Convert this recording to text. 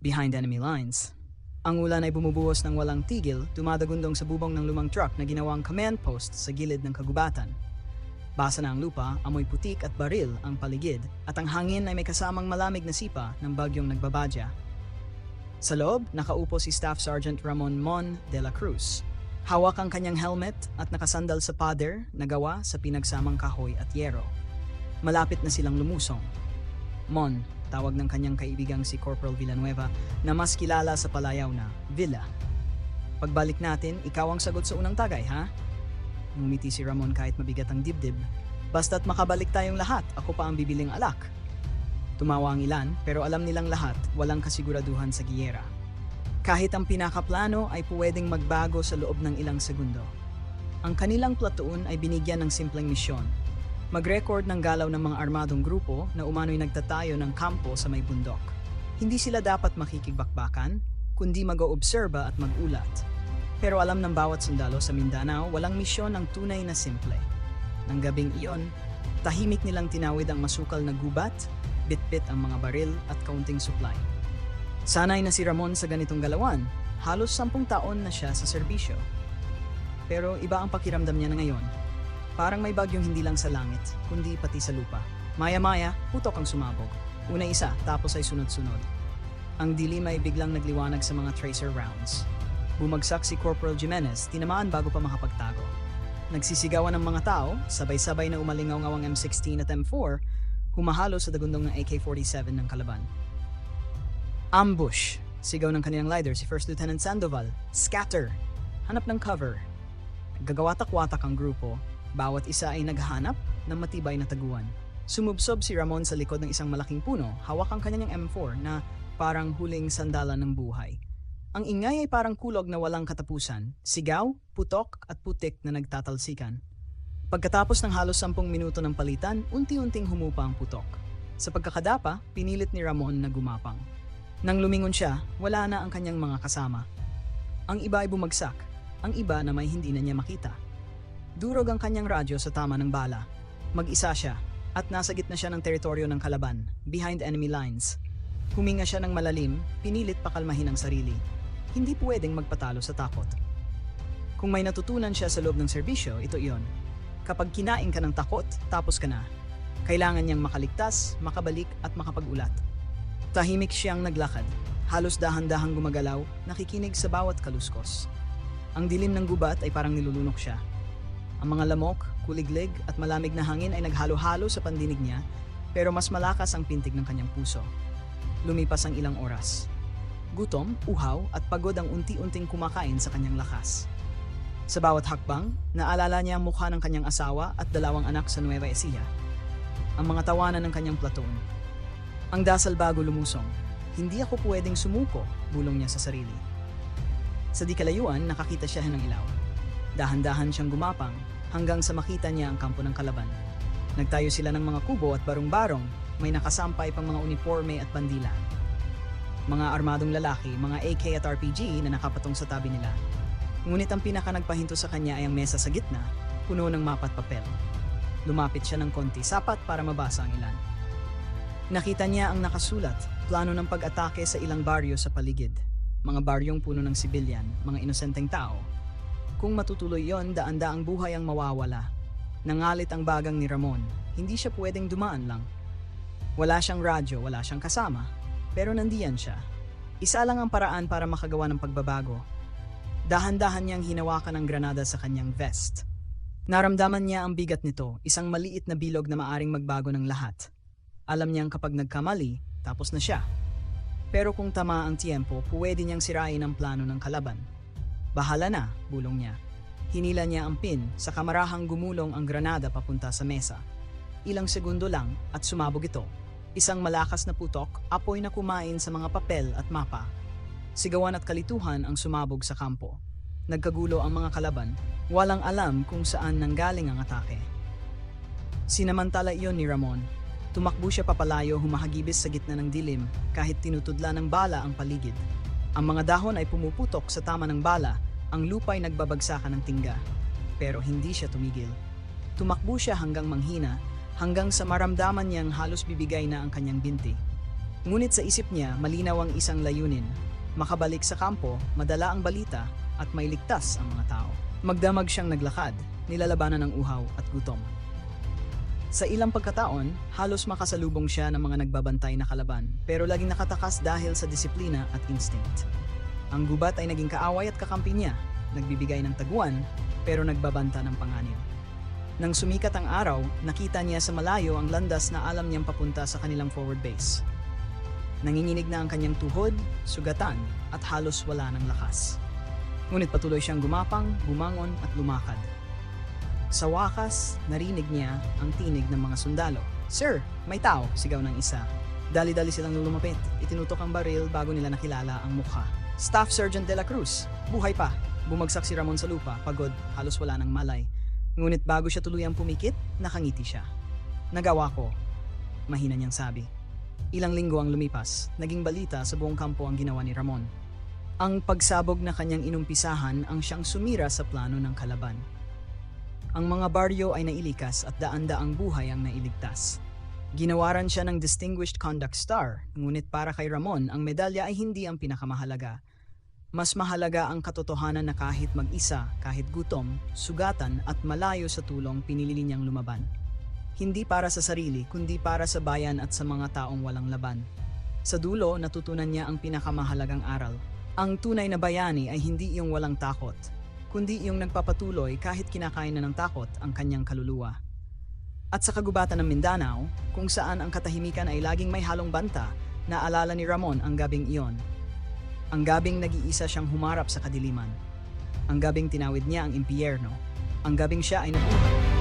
behind enemy lines. Ang ulan ay bumubuhos ng walang tigil, dumadagundong sa bubong ng lumang truck na ginawang command post sa gilid ng kagubatan. Basa na ang lupa, amoy putik at baril ang paligid, at ang hangin ay may kasamang malamig na sipa ng bagyong nagbabadya. Sa loob, nakaupo si Staff Sergeant Ramon Mon de la Cruz. Hawak ang kanyang helmet at nakasandal sa pader na gawa sa pinagsamang kahoy at yero. Malapit na silang lumusong. Mon, tawag ng kanyang kaibigang si Corporal Villanueva na mas kilala sa palayaw na Villa. Pagbalik natin, ikaw ang sagot sa unang tagay, ha? Ngumiti si Ramon kahit mabigat ang dibdib. Basta't makabalik tayong lahat, ako pa ang bibiling alak. Tumawa ang ilan, pero alam nilang lahat, walang kasiguraduhan sa giyera. Kahit ang pinakaplano ay pwedeng magbago sa loob ng ilang segundo. Ang kanilang platoon ay binigyan ng simpleng misyon. Mag-record ng galaw ng mga armadong grupo na umano'y nagtatayo ng kampo sa may bundok. Hindi sila dapat makikigbakbakan, kundi mag-oobserba at mag-ulat. Pero alam ng bawat sundalo sa Mindanao, walang misyon ang tunay na simple. Nang gabing iyon, tahimik nilang tinawid ang masukal na gubat, bit-bit ang mga baril at kaunting supply. Sanay na si Ramon sa ganitong galawan, halos 10 taon na siya sa serbisyo. Pero iba ang pakiramdam niya na ngayon. Parang may bagyong hindi lang sa langit, kundi pati sa lupa. Maya-maya, putok ang sumabog. Una isa, tapos ay sunod-sunod. Ang dilim ay biglang nagliwanag sa mga tracer rounds. Bumagsak si Corporal Jimenez, tinamaan bago pa makapagtago. Nagsisigawan ng mga tao, sabay-sabay na umalingaw-ngaw ang M16 at M4, humahalo sa dagundong ng AK-47 ng kalaban. Ambush! Sigaw ng kanilang leader si First Lieutenant Sandoval. Scatter! Hanap ng cover. Gagawatak-watak ang grupo, bawat isa ay naghanap ng matibay na taguan. Sumubsob si Ramon sa likod ng isang malaking puno, hawak ang kanyang M4 na parang huling sandalan ng buhay. Ang ingay ay parang kulog na walang katapusan, sigaw, putok at putik na nagtatalsikan. Pagkatapos ng halos 10 minuto ng palitan, unti-unting humupa ang putok. Sa pagkakadapa, pinilit ni Ramon na gumapang. Nang lumingon siya, wala na ang kanyang mga kasama. Ang iba ay bumagsak, ang iba na may hindi na niya makita. Durog ang kanyang radyo sa tama ng bala. Mag-isa siya, at nasa gitna siya ng teritoryo ng kalaban, behind enemy lines. Huminga siya ng malalim, pinilit pakalmahin ang sarili. Hindi pwedeng magpatalo sa takot. Kung may natutunan siya sa loob ng serbisyo, ito iyon. Kapag kinain ka ng takot, tapos ka na. Kailangan niyang makaligtas, makabalik at makapag-ulat. Tahimik siyang naglakad, halos dahan-dahang gumagalaw, nakikinig sa bawat kaluskos. Ang dilim ng gubat ay parang nilulunok siya. Ang mga lamok, kuliglig at malamig na hangin ay naghalo-halo sa pandinig niya, pero mas malakas ang pintig ng kanyang puso. Lumipas ang ilang oras. Gutom, uhaw at pagod ang unti-unting kumakain sa kanyang lakas. Sa bawat hakbang, naalala niya ang mukha ng kanyang asawa at 2 anak sa Nueva Ecija. Ang mga tawanan ng kanyang platoon. Ang dasal bago lumusong. Hindi ako pwedeng sumuko, bulong niya sa sarili. Sa di kalayuan, nakakita siya ng ilaw. Dahan-dahan siyang gumapang hanggang sa makita niya ang kampo ng kalaban. Nagtayo sila ng mga kubo at barong-barong, may nakasampay pang mga uniforme at bandila. Mga armadong lalaki, mga AK at RPG na nakapatong sa tabi nila. Ngunit ang pinaka nagpahinto sa kanya ay ang mesa sa gitna, puno ng mapa at papel. Lumapit siya ng konti, sapat para mabasa ang ilan. Nakita niya ang nakasulat, plano ng pag-atake sa ilang baryo sa paligid. Mga baryong puno ng sibilyan, mga inosenteng tao. Kung matutuloy yon, daan-daang buhay ang mawawala. Nangalit ang bagang ni Ramon, hindi siya pwedeng dumaan lang. Wala siyang radyo, wala siyang kasama, pero nandiyan siya. Isa lang ang paraan para makagawa ng pagbabago. Dahan-dahan niyang hinawakan ang granada sa kanyang vest. Naramdaman niya ang bigat nito, isang maliit na bilog na maaring magbago ng lahat. Alam niyang kapag nagkamali, tapos na siya. Pero kung tama ang tiempo, pwede niyang sirain ang plano ng kalaban. Bahala na, bulong niya. Hinila niya ang pin, sa kamarahang gumulong ang granada papunta sa mesa. Ilang segundo lang at sumabog ito. Isang malakas na putok, apoy na kumain sa mga papel at mapa. Sigawan at kalituhan ang sumabog sa kampo. Nagkagulo ang mga kalaban, walang alam kung saan nanggaling ang atake. Sinamantala iyon ni Ramon. Tumakbo siya papalayo, humahagibis sa gitna ng dilim kahit tinutudla ng bala ang paligid. Ang mga dahon ay pumuputok sa tama ng bala, ang lupa'y nagbabagsakan ng tingga. Pero hindi siya tumigil. Tumakbo siya hanggang manghina, hanggang sa maramdaman niyang halos bibigay na ang kanyang binti. Ngunit sa isip niya, malinaw ang isang layunin. Makabalik sa kampo, madala ang balita, at mailigtas ang mga tao. Magdamag siyang naglakad, nilalabanan ng uhaw at gutom. Sa ilang pagkataon, halos makasalubong siya ng mga nagbabantay na kalaban, pero laging nakatakas dahil sa disiplina at instinct. Ang gubat ay naging kaaway at kakampi niya, nagbibigay ng taguan, pero nagbabanta ng panganib. Nang sumikat ang araw, nakita niya sa malayo ang landas na alam niyang papunta sa kanilang forward base. Nanginginig na ang kanyang tuhod, sugatan, at halos wala ng lakas. Ngunit patuloy siyang gumapang, bumangon at lumakad. Sa wakas, narinig niya ang tinig ng mga sundalo. "Sir, may tao!" sigaw ng isa. Dali-dali silang lumapit, itinutok ang baril bago nila nakilala ang mukha. Staff Sergeant De La Cruz, buhay pa. Bumagsak si Ramon sa lupa, pagod, halos wala ng malay. Ngunit bago siya tuluyang pumikit, nakangiti siya. "Nagawa ko," mahina niyang sabi. Ilang linggo ang lumipas, naging balita sa buong kampo ang ginawa ni Ramon. Ang pagsabog na kanyang inumpisahan ang siyang sumira sa plano ng kalaban. Ang mga baryo ay nailikas at daan-daang buhay ang nailigtas. Ginawaran siya ng Distinguished Conduct Star, ngunit para kay Ramon ang medalya ay hindi ang pinakamahalaga. Mas mahalaga ang katotohanan na kahit mag-isa, kahit gutom, sugatan at malayo sa tulong pinili niyang lumaban. Hindi para sa sarili, kundi para sa bayan at sa mga taong walang laban. Sa dulo, natutunan niya ang pinakamahalagang aral. Ang tunay na bayani ay hindi yung walang takot, kundi yung nagpapatuloy kahit kinakain na ng takot ang kanyang kaluluwa. At sa kagubatan ng Mindanao, kung saan ang katahimikan ay laging may halong banta, naalala ni Ramon ang gabing iyon. Ang gabing nag-iisa siyang humarap sa kadiliman. Ang gabing tinawid niya ang impyerno. Ang gabing siya ay nabuhay